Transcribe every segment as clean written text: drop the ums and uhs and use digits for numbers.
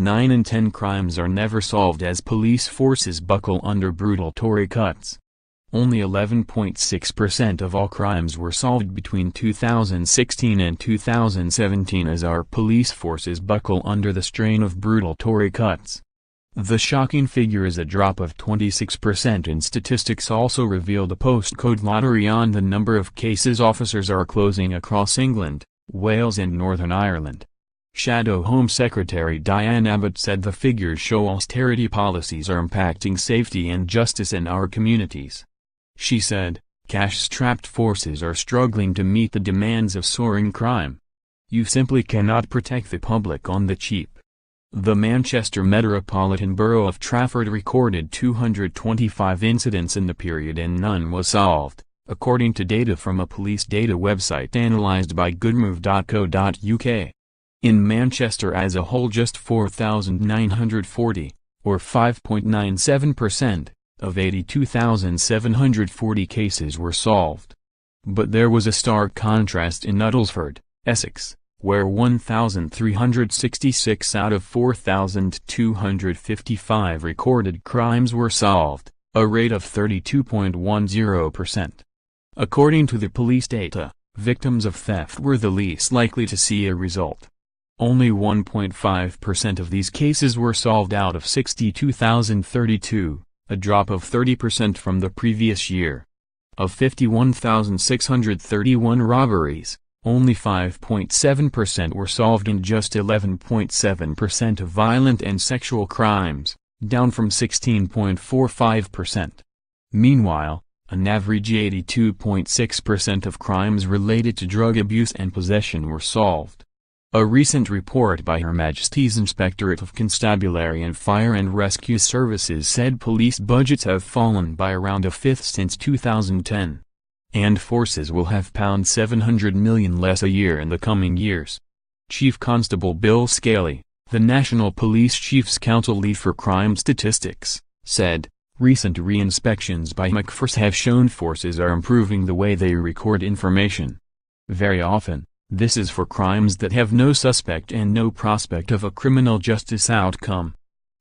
9 in 10 crimes are never solved as police forces buckle under brutal Tory cuts. Only 11.6% of all crimes were solved between 2016 and 2017 as our police forces buckle under the strain of brutal Tory cuts. The shocking figure is a drop of 26% in statistics also reveal the postcode lottery on the number of cases officers are closing across England, Wales and Northern Ireland. Shadow Home Secretary Diane Abbott said the figures show austerity policies are impacting safety and justice in our communities. She said, cash-strapped forces are struggling to meet the demands of soaring crime. You simply cannot protect the public on the cheap. The Manchester Metropolitan Borough of Trafford recorded 225 incidents in the period and none was solved, according to data from a police data website analysed by goodmove.co.uk. In Manchester as a whole just 4,940, or 5.97%, of 82,740 cases were solved. But there was a stark contrast in Uttlesford, Essex, where 1,366 out of 4,255 recorded crimes were solved, a rate of 32.10%. According to the police data, victims of theft were the least likely to see a result. Only 1.5% of these cases were solved out of 62,032. A drop of 30% from the previous year. Of 51,631 robberies, only 5.7% were solved and just 11.7% of violent and sexual crimes, down from 16.45%. Meanwhile, an average 82.6% of crimes related to drug abuse and possession were solved. A recent report by Her Majesty's Inspectorate of Constabulary and Fire and Rescue Services said police budgets have fallen by around a fifth since 2010. And forces will have £700 million less a year in the coming years. Chief Constable Bill Scaley, the National Police Chiefs Council lead for crime statistics, said, recent re-inspections by McPherson have shown forces are improving the way they record information. Very often, this is for crimes that have no suspect and no prospect of a criminal justice outcome.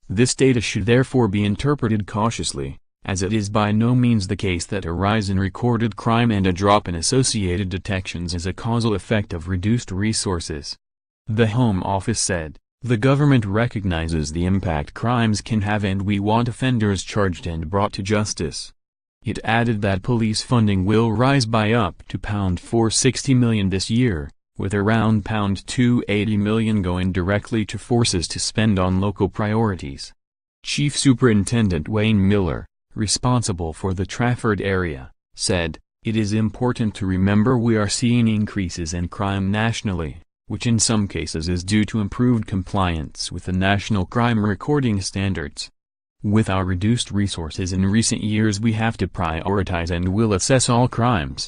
This data should therefore be interpreted cautiously, as it is by no means the case that a rise in recorded crime and a drop in associated detections is a causal effect of reduced resources. The Home Office said, the government recognizes the impact crimes can have and we want offenders charged and brought to justice. It added that police funding will rise by up to £460 million this year, with around £280 million going directly to forces to spend on local priorities. Chief Superintendent Wayne Miller, responsible for the Trafford area, said, it is important to remember we are seeing increases in crime nationally, which in some cases is due to improved compliance with the national crime recording standards. With our reduced resources in recent years we have to prioritize and will assess all crimes.